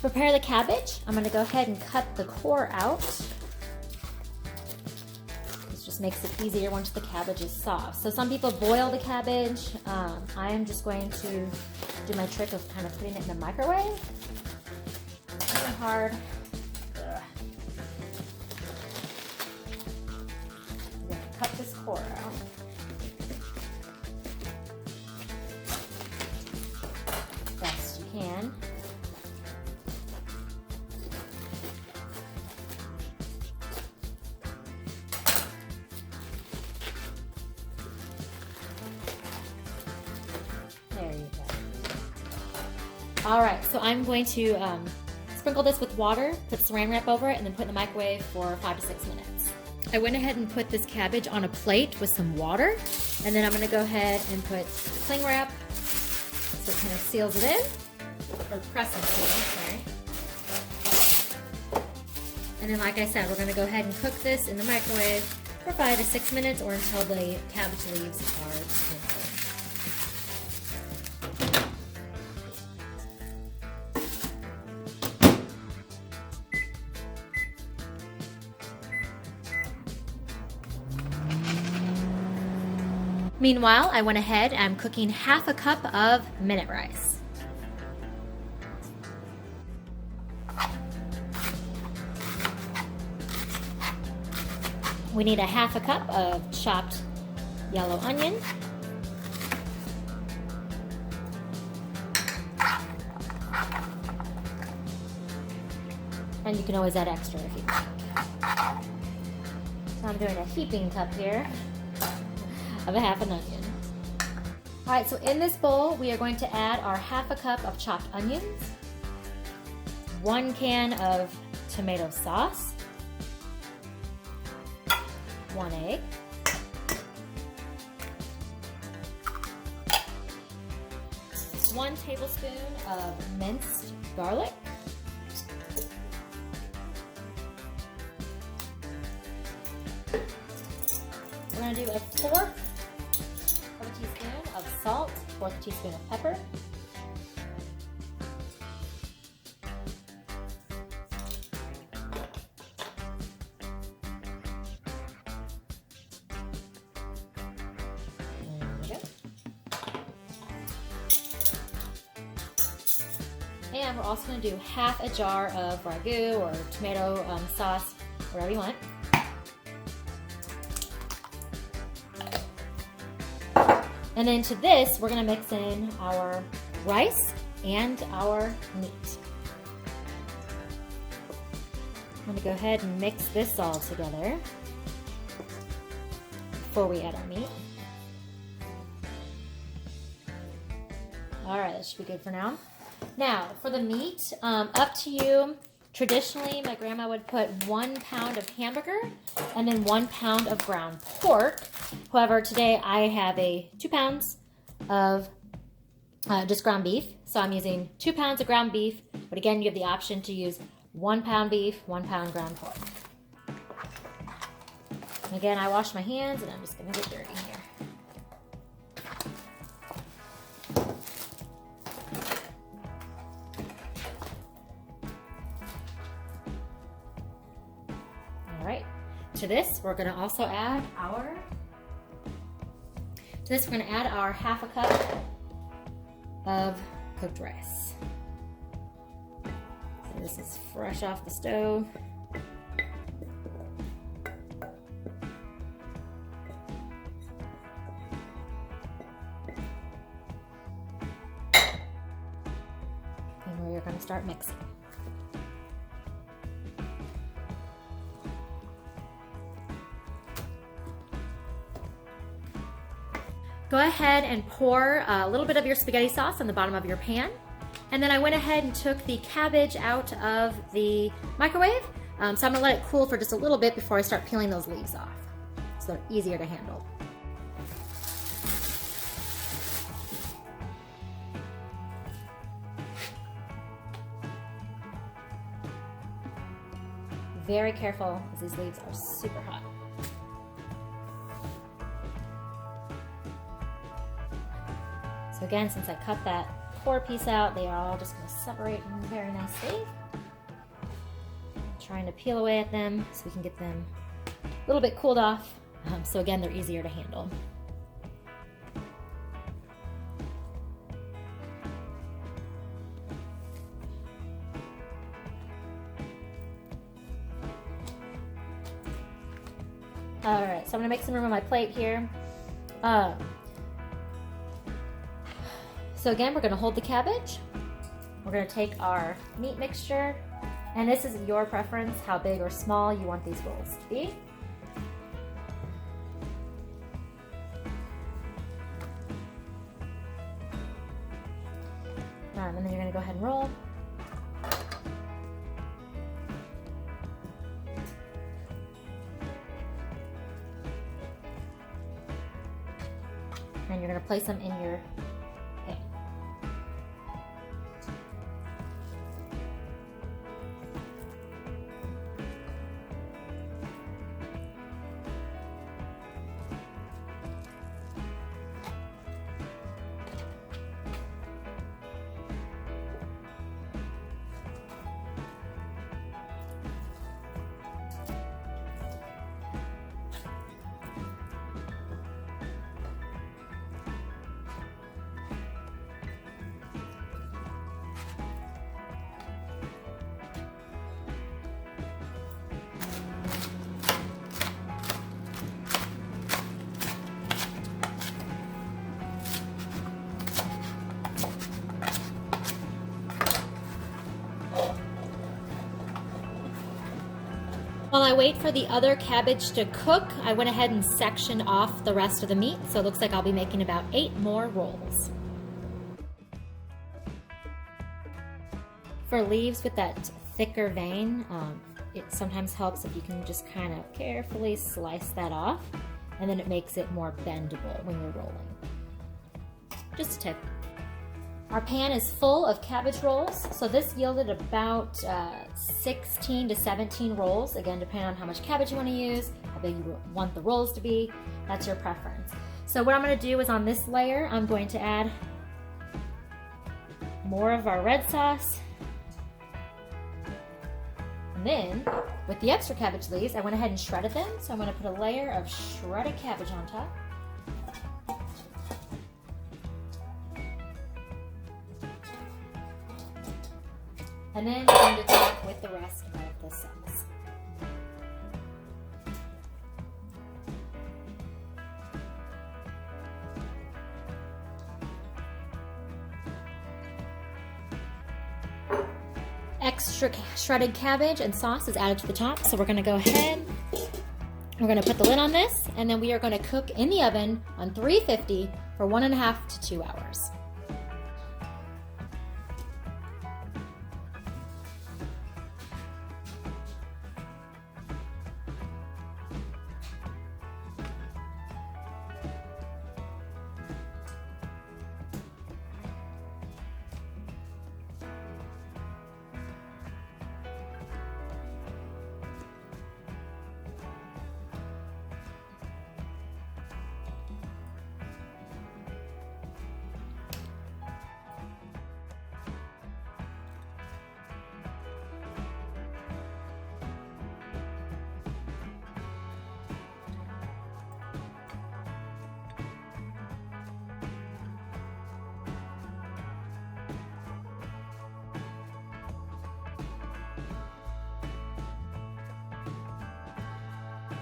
To prepare the cabbage, I'm going to go ahead and cut the core out. This just makes it easier once the cabbage is soft. So some people boil the cabbage. I am just going to do my trick of kind of putting it in the microwave. Kind of hard. Ugh. I'm going to cut this core out. Best you can. There you go. All right, so I'm going to sprinkle this with water, put saran wrap over it, and then put it in the microwave for 5 to 6 minutes. I went ahead and put this cabbage on a plate with some water, and then I'm going to go ahead and put cling wrap so it kind of seals it in, or press and seal, sorry. And then, like I said, we're going to go ahead and cook this in the microwave for 5 to 6 minutes, or until the cabbage leaves are tender. Meanwhile, I went ahead and I'm cooking half a cup of minute rice. We need a half a cup of chopped yellow onion. And you can always add extra if you like. So I'm doing a heaping cup here of a half an onion. All right, so in this bowl, we are going to add our half a cup of chopped onions, 1 can of tomato sauce, 1 egg, 1 tablespoon of minced garlic, we're going to do a 1/4 of a teaspoon of salt, 1/4 teaspoon of pepper, and we're also going to do half a jar of ragu or tomato sauce, whatever you want. And then to this, we're going to mix in our rice and our meat. I'm going to go ahead and mix this all together before we add our meat. All right, that should be good for now. Now, for the meat, up to you. Traditionally, my grandma would put 1 pound of hamburger and then 1 pound of ground pork. However, today I have 2 pounds of just ground beef. So I'm using 2 pounds of ground beef. But again, you have the option to use 1 pound beef, 1 pound ground pork. And again, I wash my hands and I'm just going to get dirty here. To this, we're going to also add our half a cup of cooked rice. So this is fresh off the stove. And we're going to start mixing. Go ahead and pour a little bit of your spaghetti sauce on the bottom of your pan. And then I went ahead and took the cabbage out of the microwave. So I'm gonna let it cool for just a little bit before I start peeling those leaves off. So they're easier to handle. Very careful, as these leaves are super hot. So again, since I cut that core piece out, they are all just going to separate very nicely. Trying to peel away at them so we can get them a little bit cooled off. So again, they're easier to handle. All right, so I'm gonna make some room on my plate here. So again, we're gonna hold the cabbage. We're gonna take our meat mixture, and this is your preference, how big or small you want these rolls to be. And then you're gonna go ahead and roll. And you're going to place them in your pan. While I wait for the other cabbage to cook, I went ahead and sectioned off the rest of the meat, so it looks like I'll be making about 8 more rolls. For leaves with that thicker vein, it sometimes helps if you can just kind of carefully slice that off, and then it makes it more bendable when you're rolling. Just a tip. Our pan is full of cabbage rolls, so this yielded about 16 to 17 rolls, again depending on how much cabbage you want to use, how big you want the rolls to be, that's your preference. So what I'm going to do is on this layer, I'm going to add more of our red sauce, and then with the extra cabbage leaves, I went ahead and shredded them, so I'm going to put a layer of shredded cabbage on top. And then we're going to top with the rest of the sauce. Extra shredded cabbage and sauce is added to the top, so we're going to go ahead, we're going to put the lid on this, and then we are going to cook in the oven on 350 for 1.5 to 2 hours.